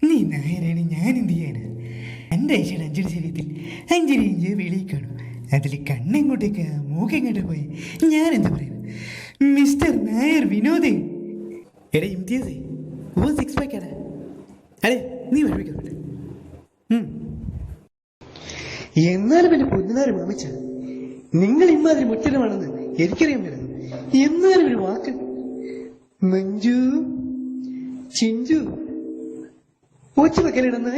നീ നായരാണ്, ഞാൻ എന്ത് ചെയ്യാനാ? എൻ്റെ ഐശ്വര്യ അഞ്ചടി ശരീരത്തിൽ 5 ഇഞ്ച് വെളിയിക്കാണു. അതിൽ കണ്ണെങ്ങോട്ടേക്ക് മൂക്കെങ്ങോട്ട് പോയി ഞാൻ എന്താ പറയുന്നത്? മിസ്റ്റർ നായർ വിനോദേ, എടാ ഇംതിയാസേ, ഓ 6 പാക്കാടാ. അല്ലേ നീ പഠിപ്പിക്കുന്നുണ്ട്. എന്നാലും എൻ്റെ പൊന്നുനാര് മാമിച്ച, നിങ്ങൾ ഇമ്മാതിരി മുറ്റരമാണെന്ന് എനിക്കറിയാൻ പറ്റും. എന്നാലും ഒരു വാക്ക് മഞ്ജു ചിഞ്ചു ഒച്ച വെക്കലിടുന്ന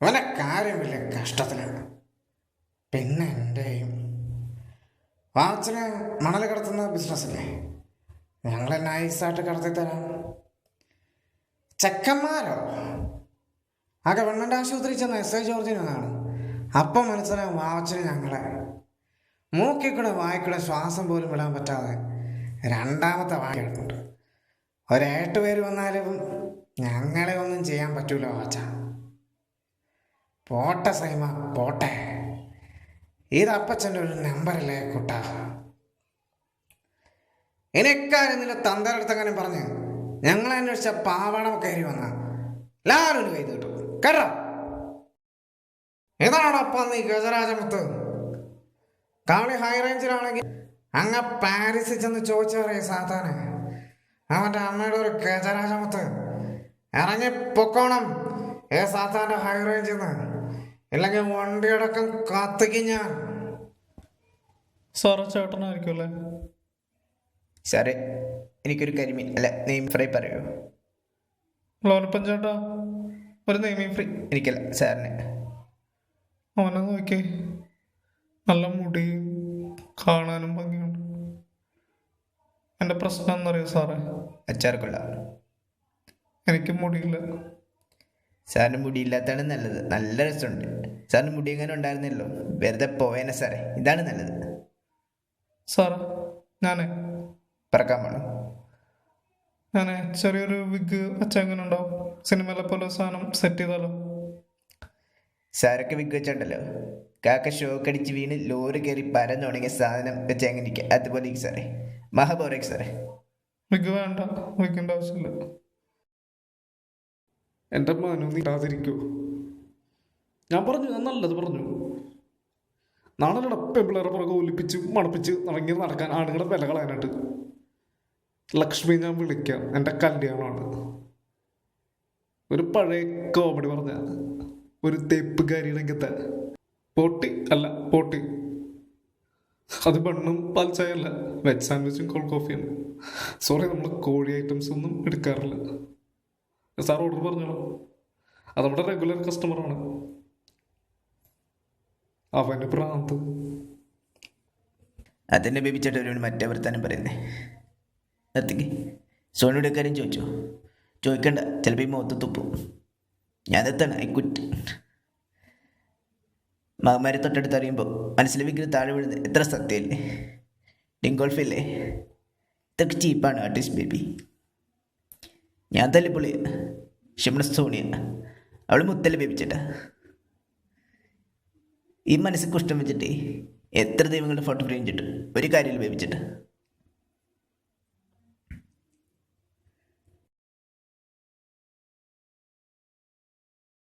ഇവനെ കാര്യം വലിയ കഷ്ടത്തിലാണ്. പിന്നെ എൻ്റെയും വാച്ചന് മണൽ കടത്തുന്ന ബിസിനസ്സല്ലേ, ഞങ്ങളെ നൈസായിട്ട് കടത്തി തരാം. ചെക്കന്മാരോ ആ ഗവൺമെൻറ് ആശുപത്രി ചെന്ന എസ് ഐ ജോർജിനാണ്. അപ്പം മനസ്സിലാവും വാച്ചന് ഞങ്ങളെ മൂക്കിക്കൂടെ വായിക്കൂടെ ശ്വാസം പോലും വിടാൻ പറ്റാതെ രണ്ടാമത്തെ വായിക്കുണ്ട്. ഒരേട്ട് പേര് വന്നാലും ഞങ്ങളെ ഒന്നും ചെയ്യാൻ പറ്റൂല വാച്ച. പോട്ടെ സൈമ പോട്ടെ, ഇത് അപ്പച്ചൻ്റെ ഒരു നമ്പറല്ലേ കുട്ട. ഇനിക്കാര്യം നിന്റെ തന്തരടുത്തങ്ങനെ പറഞ്ഞ് ഞങ്ങളെ അന്വേഷിച്ച പാവണം കയറി വന്ന എല്ലാവരും കൈ കിട്ടും കേട്ടോ. ഇതാണപ്പം നീ ഗജരാജമുത്ത്. കാളി ഹൈ റേഞ്ചിലാണെങ്കിൽ അങ്ങ് പാരീസിൽ ചെന്ന് ചോദിച്ചറിയ സാധാരണ അവൻ്റെ അമ്മയുടെ ഒരു ഗജരാജമുത്ത് ഇറങ്ങി പൊക്കോണം സാത്താൻ്റെ ഹൈ റേഞ്ചിൽ നിന്ന്, ഇല്ലെങ്കിൽ വണ്ടിയടക്കം കത്തിക്കും ഞാൻ. സാറേ ചേട്ടനായിരിക്കും അല്ലേ? സാറേ എനിക്കൊരു കരിമീൻ അല്ല നെയ്മീൻ ഫ്രൈ പറയൂ. ലോലപ്പൻ ചേട്ടാ, ഒരു നെയ്മീൻ ഫ്രീ. എനിക്കല്ല സാറിന്. അവനെ നോക്കി, നല്ല മുടിയും കാണാനും ഭംഗിയുണ്ട്. എൻ്റെ പ്രശ്നം എന്നറിയോ സാറേ? അച്ചാർക്കുള്ള എനിക്ക് മുടിയില്ല. സാറിന് മുടിയില്ലാത്തതാണ് നല്ലത്, നല്ല രസമുണ്ട്. സാറിന് മുടി എങ്ങനെ ഉണ്ടായിരുന്നല്ലോ, വെറുതെ പോയേനെ സാറേ, ഇതാണ് നല്ലത്. സാറേ ഞാനേ പറക്കാൻ വേണം. ചെറിയൊരു വിഗ് വെച്ചാൽ എങ്ങനെ ഉണ്ടാവും? സിനിമയിലെ പോലെ സാധനം സെറ്റ് ചെയ്താലോ? സാറൊക്കെ വിഗ് വെച്ചോണ്ടല്ലോ, കാക്ക ഷോക്കടിച്ച് വീണ് ലോറി കയറി പരന്നുണങ്ങിയ സാധനം വെച്ച് എങ്ങനെ ഇരിക്കുക, അതുപോലെ സാറേ മഹാബോറേക്ക് സാറേ. വിഗ് വേണ്ട, വിഗിൻ്റെ ആവശ്യമില്ല. എൻ്റെ മനു നീടാതിരിക്കൂ. ഞാൻ പറഞ്ഞു, ഞാൻ നല്ലത് പറഞ്ഞു. നാളെ പെമ്പിളേറെ പുറകെ ഒലിപ്പിച്ച് മണപ്പിച്ച് ഇറങ്ങി നടക്കാൻ ആണുങ്ങളുടെ വില കളയാനായിട്ട് ലക്ഷ്മി ഞാൻ വിളിക്കാം. എൻ്റെ കല്യാണമാണ്. ഒരു പഴയ കോമഡി പറഞ്ഞ ഒരു തേപ്പുകാരി രംഗത്തെ പോട്ടി അല്ല പോട്ടി, അത് ബണ്ണും പാൽച്ചായല്ല, വെജ് സാൻഡ്വിച്ചും കോൾഡ് കോഫിയാണ്. സോറി, നമ്മൾ കോഴി ഐറ്റംസ് ഒന്നും എടുക്കാറില്ല. സാർ ഓർഡർ പറഞ്ഞോളൂ, അത് നമ്മുടെ റെഗുലർ കസ്റ്റമറാണ്. അവൻ്റെ പ്രാന്ത്. അതെന്നെ ബേബിച്ചേട്ടൻ ഒരു മറ്റേ വർത്താനം പറയുന്നേ. നിർത്തിക്ക്. സോണിയുടെ കാര്യം ചോദിച്ചോ? ചോദിക്കണ്ട, ചിലപ്പോൾ ഈ മുഖത്ത് തുപ്പും. ഞാൻ എത്താണ് ഐ കുറ്റ്. മകന്മാരെ തൊട്ടടുത്ത് അറിയുമ്പോൾ മനസ്സിലെ വിഗ്രഹം താഴെ വീഴുന്നത് എത്ര സത്യമല്ലേ? ഡിങ്കോൾഫില്ലേ? ഇതൊക്കെ ചീപ്പാണ് ആർട്ടിസ്റ്റ് ബേബി. ഞാൻ തല്ലിപ്പൊളിയ ഷിമണ സോണിയ, അവൾ മുത്തല്ല ബേബിച്ചേട്ടാ. ഈ മനസ്സിൽ കുഷ്ടം വെച്ചിട്ട് എത്ര ദൈവങ്ങളുടെ ഫോട്ടോ ഫ്രെയിം വെച്ചിട്ട് ഒരു കാര്യമില്ല ബേബിച്ചേട്ടാ.